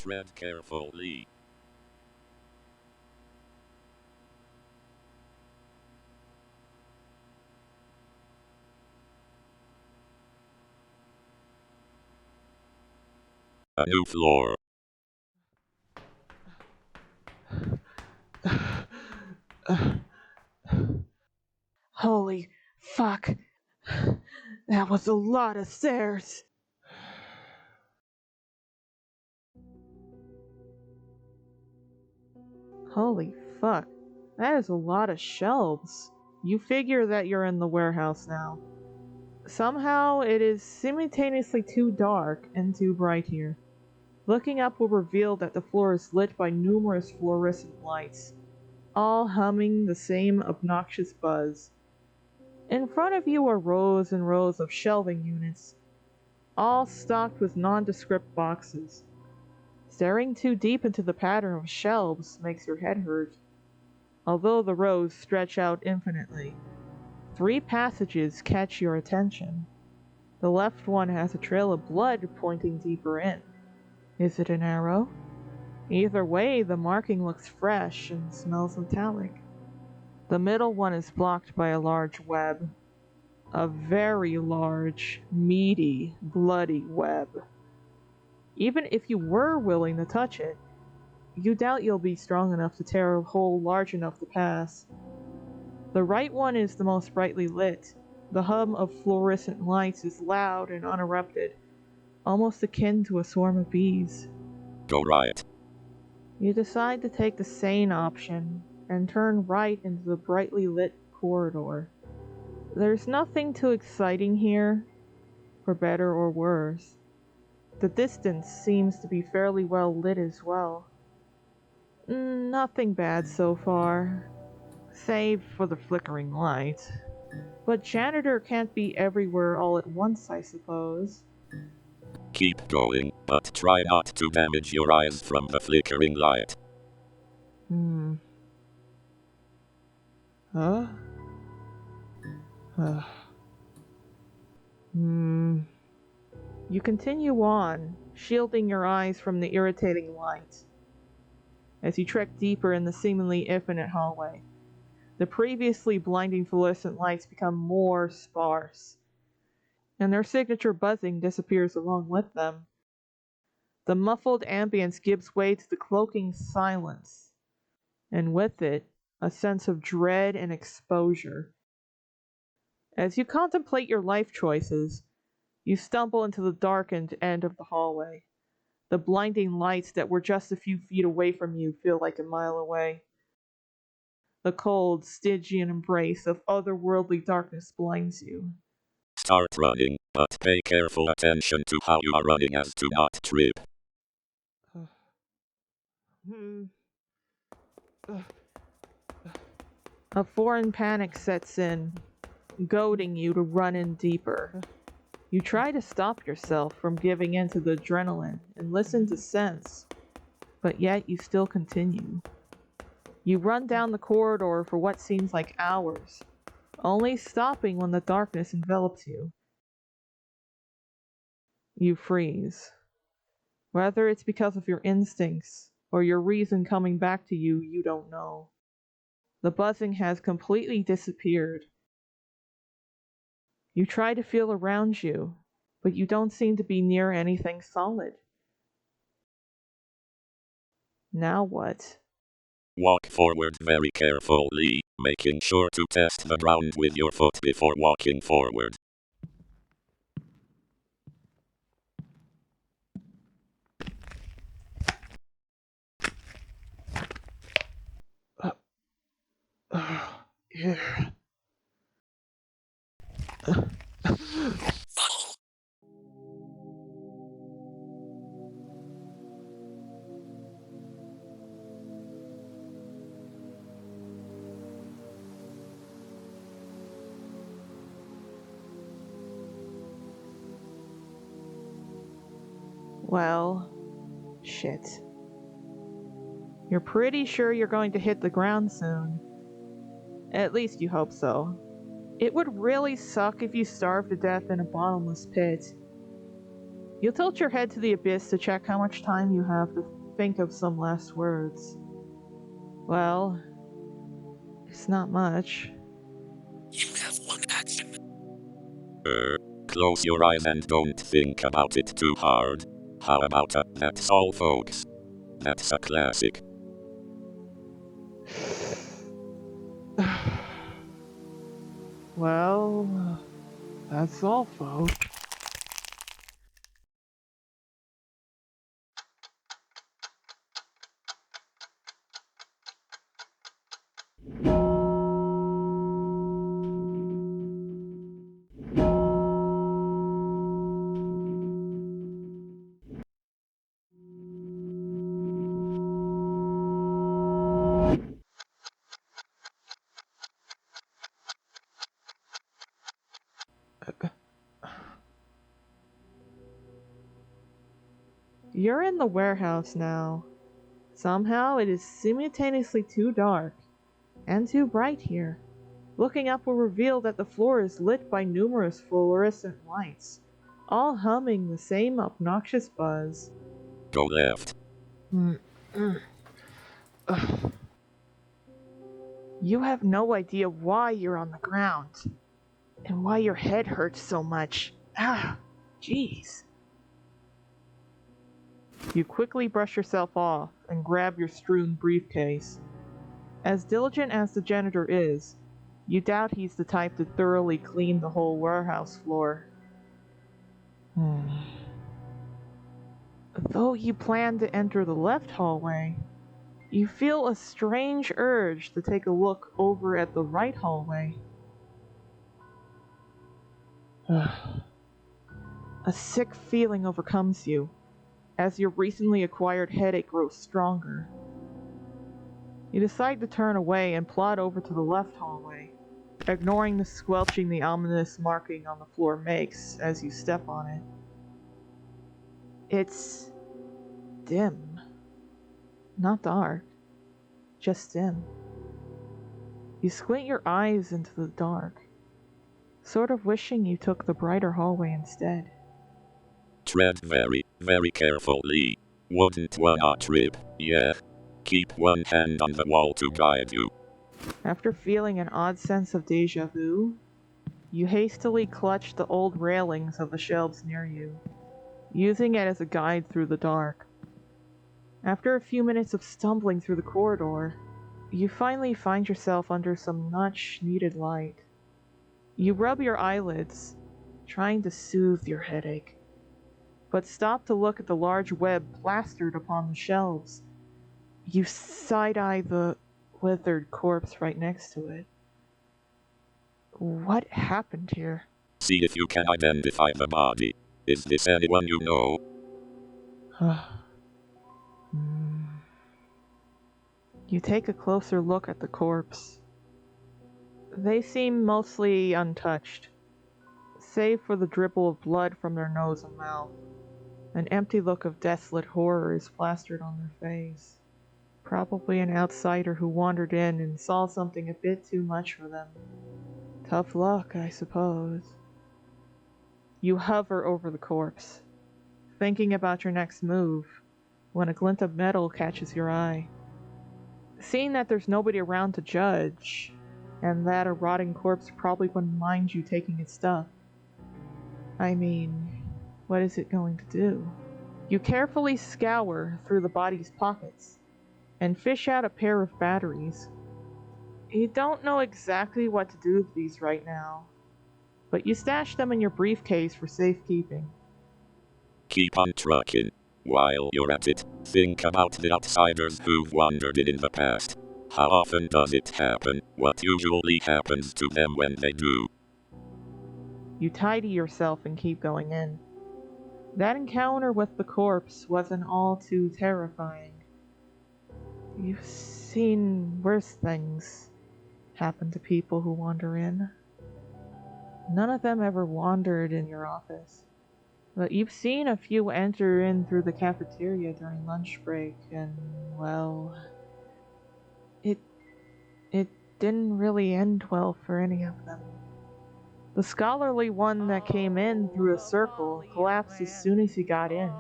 tread carefully. A new floor. Holy fuck. That was a lot of stairs. Holy fuck. That is a lot of shelves. You figure that you're in the warehouse now. Somehow, it is simultaneously too dark and too bright here. Looking up will reveal that the floor is lit by numerous fluorescent lights, all humming the same obnoxious buzz. In front of you are rows and rows of shelving units, all stocked with nondescript boxes. Staring too deep into the pattern of shelves makes your head hurt, although the rows stretch out infinitely. 3 passages catch your attention. The left one has a trail of blood pointing deeper in. Is it an arrow? Either way, the marking looks fresh and smells metallic. The middle one is blocked by a large web. A very large, meaty, bloody web. Even if you were willing to touch it, you doubt you'll be strong enough to tear a hole large enough to pass. The right one is the most brightly lit. The hum of fluorescent lights is loud and uninterrupted, almost akin to a swarm of bees. Go right. You decide to take the sane option and turn right into the brightly lit corridor. There's nothing too exciting here, for better or worse. The distance seems to be fairly well lit as well. Nothing bad so far, save for the flickering light. But janitor can't be everywhere all at once, I suppose. Keep going, but try not to damage your eyes from the flickering light. Huh? You continue on, shielding your eyes from the irritating light. As you trek deeper in the seemingly infinite hallway, the previously blinding fluorescent lights become more sparse, and their signature buzzing disappears along with them. The muffled ambience gives way to the cloaking silence, and with it, a sense of dread and exposure. As you contemplate your life choices, you stumble into the darkened end of the hallway. The blinding lights that were just a few feet away from you feel like a mile away. The cold, Stygian embrace of otherworldly darkness blinds you. Start running, but pay careful attention to how you are running as to not trip. A foreign panic sets in, goading you to run in deeper. You try to stop yourself from giving in to the adrenaline and listen to sense, but yet you still continue. You run down the corridor for what seems like hours, only stopping when the darkness envelops you. You freeze. Whether it's because of your instincts or your reason coming back to you, you don't know. The buzzing has completely disappeared. You try to feel around you, but you don't seem to be near anything solid. Now what? Walk forward very carefully, making sure to test the ground with your foot before walking forward. Yeah. Well, shit. You're pretty sure you're going to hit the ground soon. At least you hope so. It would really suck if you starved to death in a bottomless pit. You tilt your head to the abyss to check how much time you have think of some last words. Well, it's not much. You have one action. Close your eyes and don't think about it too hard. How about a that's all, folks? That's a classic. Well, that's all, folks. You're in the warehouse now. Somehow it is simultaneously too dark and too bright here. Looking up will reveal that the floor is lit by numerous fluorescent lights, all humming the same obnoxious buzz. Go left. You have no idea why you're on the ground, and why your head hurts so much. Jeez. You quickly brush yourself off and grab your strewn briefcase. As diligent as the janitor is, you doubt he's the type to thoroughly clean the whole warehouse floor. Though you plan to enter the left hallway, you feel a strange urge to take a look over at the right hallway. A sick feeling overcomes you as your recently acquired headache grows stronger. You decide to turn away and plod over to the left hallway, ignoring the squelching the ominous marking on the floor makes as you step on it. It's dim. Not dark, just dim. You squint your eyes into the dark, sort of wishing you took the brighter hallway instead. Tread very, very carefully. Wouldn't wanna trip, yeah. Keep one hand on the wall to guide you. After feeling an odd sense of deja vu, you hastily clutch the old railings of the shelves near you, using it as a guide through the dark. After a few minutes of stumbling through the corridor, you finally find yourself under some much-needed light. You rub your eyelids, trying to soothe your headache, but stop to look at the large web plastered upon the shelves. You side-eye the withered corpse right next to it. What happened here? See if you can identify the body. Is this anyone you know? You take a closer look at the corpse. They seem mostly untouched, save for the dribble of blood from their nose and mouth. An empty look of desolate horror is plastered on their face. Probably an outsider who wandered in and saw something a bit too much for them. Tough luck, I suppose. You hover over the corpse, thinking about your next move, when a glint of metal catches your eye. Seeing that there's nobody around to judge, and that a rotting corpse probably wouldn't mind you taking its stuff. I mean, what is it going to do? You carefully scour through the body's pockets and fish out a pair of batteries. You don't know exactly what to do with these right now, but you stash them in your briefcase for safekeeping. Keep on trucking. While you're at it, think about the outsiders who've wandered in the past. How often does it happen? What usually happens to them when they do? You tidy yourself and keep going in. That encounter with the corpse wasn't all too terrifying. You've seen worse things happen to people who wander in. None of them ever wandered in your office. But you've seen a few enter in through the cafeteria during lunch break, and, well, it didn't really end well for any of them. The scholarly one that came in through a circle collapsed as soon as he got in.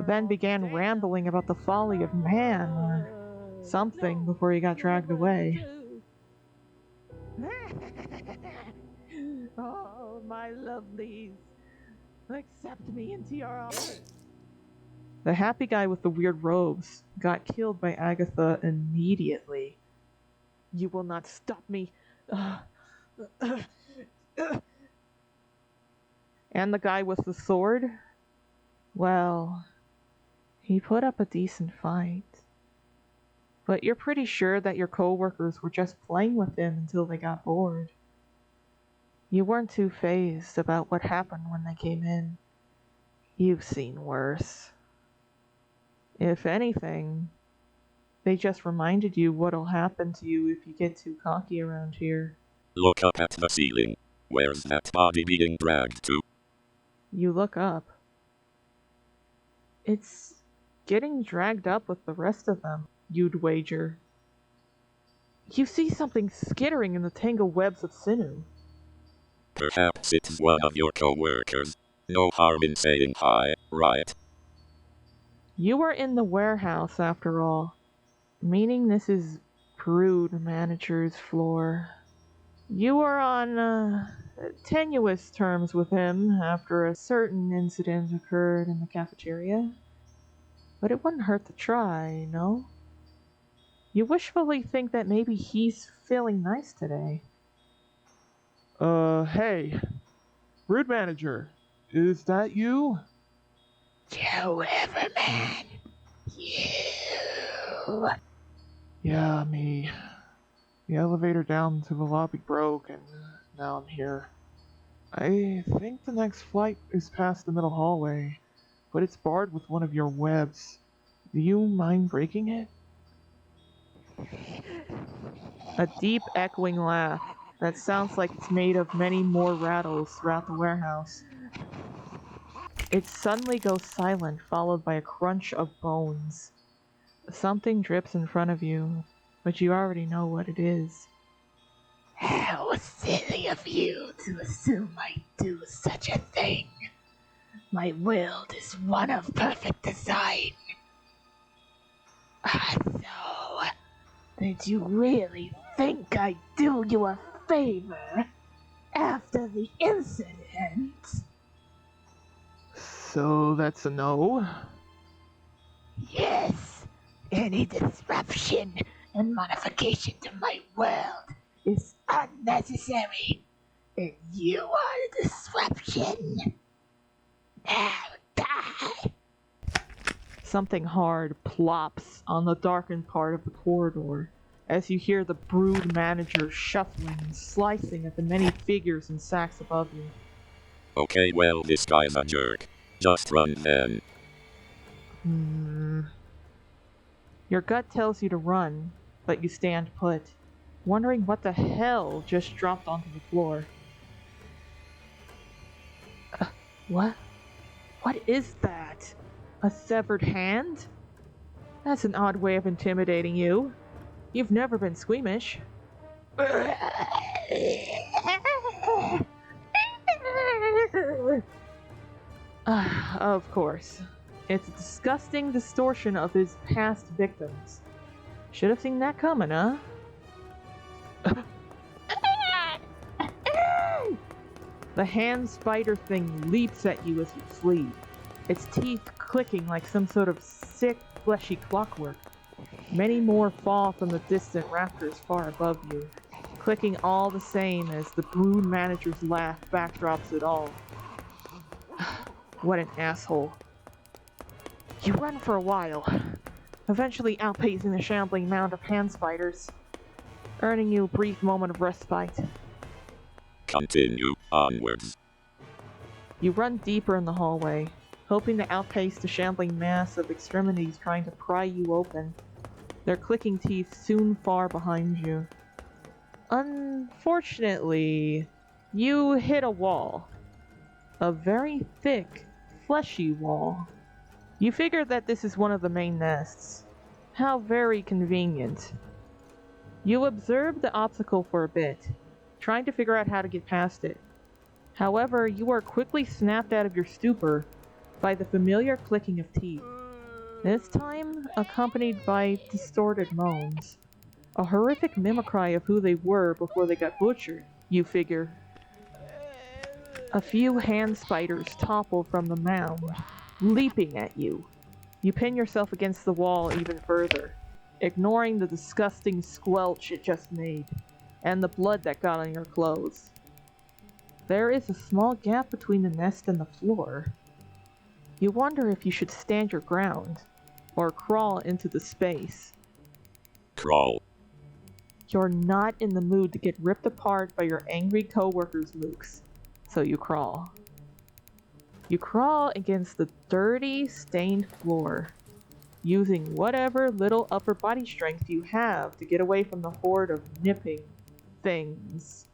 then began rambling about the folly of man or something before he got dragged away. Oh, my lovelies, accept me into your arms. The happy guy with the weird robes got killed by Agatha immediately. You will not stop me. And the guy with the sword? Well, he put up a decent fight. But you're pretty sure that your co-workers were just playing with him until they got bored. You weren't too fazed about what happened when they came in. You've seen worse. If anything, they just reminded you what'll happen to you if you get too cocky around here. Look up at the ceiling. Where's that body being dragged to? You look up. It's getting dragged up with the rest of them, you'd wager. You see something skittering in the tangled webs of sinew. Perhaps it's one of your co-workers. No harm in saying hi, right? You are in the warehouse, after all, meaning this is Broodmanager's floor. You are on tenuous terms with him after a certain incident occurred in the cafeteria. But it wouldn't hurt to try, no? You wishfully think that maybe he's feeling nice today. Hey, Broodmanager, is that you? However, man, you. Yeah, me. The elevator down to the lobby broke, and now I'm here. I think the next flight is past the middle hallway, but it's barred with one of your webs. Do you mind breaking it? A deep, echoing laugh that sounds like it's made of many more rattles throughout the warehouse. It suddenly goes silent, followed by a crunch of bones. Something drips in front of you, but you already know what it is. How silly of you to assume I'd do such a thing. My world is one of perfect design. So, did you really think I'd do you a favor after the incident? So that's a no? Yes, any disruption and modification to my world is unnecessary, and you are the disruption. Now die. Something hard plops on the darkened part of the corridor as you hear the Broodmanager shuffling and slicing at the many figures and sacks above you. Okay, well, this guy's a jerk. Just run then. Your gut tells you to run, but you stand put, wondering what the hell just dropped onto the floor. What? What is that? A severed hand? That's an odd way of intimidating you. You've never been squeamish. Of course. It's a disgusting distortion of his past victims. Should have seen that coming, huh? The hand spider thing leaps at you as you flee, its teeth clicking like some sort of sick, fleshy clockwork. Many more fall from the distant rafters far above you, clicking all the same as the Broodmanager's laugh backdrops it all. What an asshole. You run for a while, eventually outpacing the shambling mound of hand spiders, earning you a brief moment of respite. Continue onwards. You run deeper in the hallway, hoping to outpace the shambling mass of extremities trying to pry you open, their clicking teeth soon far behind you. Unfortunately, you hit a wall. A very thick, fleshy wall. You figure that this is one of the main nests. How very convenient. You observe the obstacle for a bit, trying to figure out how to get past it. However, you are quickly snapped out of your stupor by the familiar clicking of teeth, this time accompanied by distorted moans. A horrific mimicry of who they were before they got butchered, you figure. A few hand spiders topple from the mound, leaping at you. You pin yourself against the wall even further, ignoring the disgusting squelch it just made, and the blood that got on your clothes. There is a small gap between the nest and the floor. You wonder if you should stand your ground, or crawl into the space. Crawl. You're not in the mood to get ripped apart by your angry coworkers' mooks, so you crawl. You crawl against the dirty, stained floor, using whatever little upper body strength you have to get away from the horde of nipping things.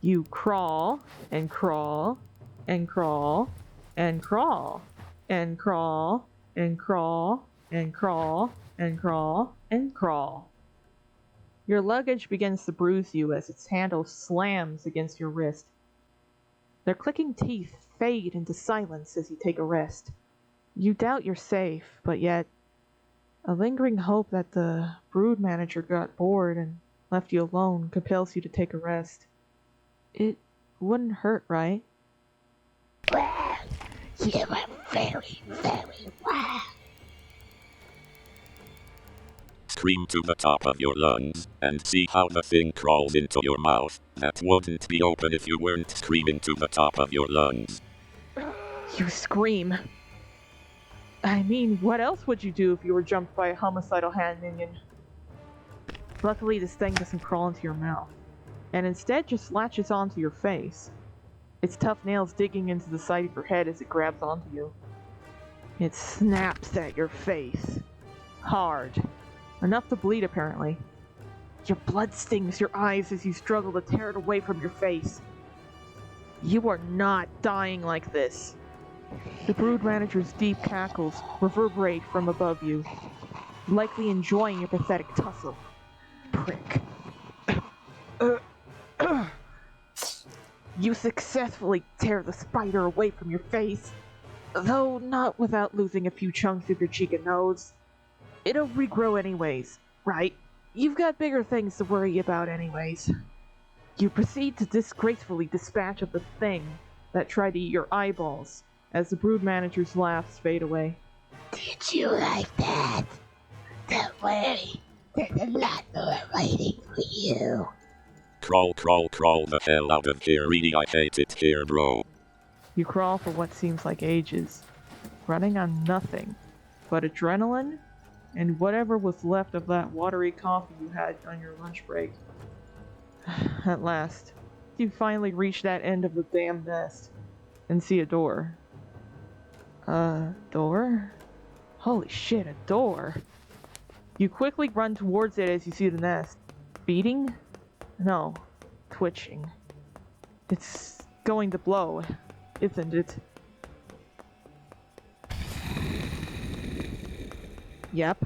You crawl, and crawl, and crawl, and crawl, and crawl, and crawl, and crawl, and crawl, and crawl. Your luggage begins to bruise you as its handle slams against your wrist. Their clicking teeth fade into silence as you take a rest. You doubt you're safe, but yet a lingering hope that the Broodmanager got bored and left you alone compels you to take a rest. It wouldn't hurt, right? Well, you are very, very well. Scream to the top of your lungs, and see how the thing crawls into your mouth. That wouldn't be open if you weren't screaming to the top of your lungs. You scream. I mean, what else would you do if you were jumped by a homicidal hand minion? Luckily, this thing doesn't crawl into your mouth, and instead just latches onto your face. Its tough nails digging into the side of your head as it grabs onto you. It snaps at your face. Hard. Enough to bleed, apparently. Your blood stings your eyes as you struggle to tear it away from your face. You are not dying like this. The Broodmanager's deep cackles reverberate from above you, likely enjoying your pathetic tussle. Prick. You successfully tear the spider away from your face, though not without losing a few chunks of your cheek and nose. It'll regrow anyways, right? You've got bigger things to worry about anyways. You proceed to disgracefully dispatch of the thing that tried to eat your eyeballs as the Broodmanager's laughs fade away. Did you like that? Don't worry, there's a lot more waiting for you. Crawl, crawl, crawl the hell out of here. Really, I hate it here, bro. You crawl for what seems like ages, running on nothing but adrenaline and whatever was left of that watery coffee you had on your lunch break. At last, you finally reach that end of the damn nest and see a door. A door? Holy shit, a door! You quickly run towards it as you see the nest. Beating? No, twitching. It's going to blow, isn't it? Yep.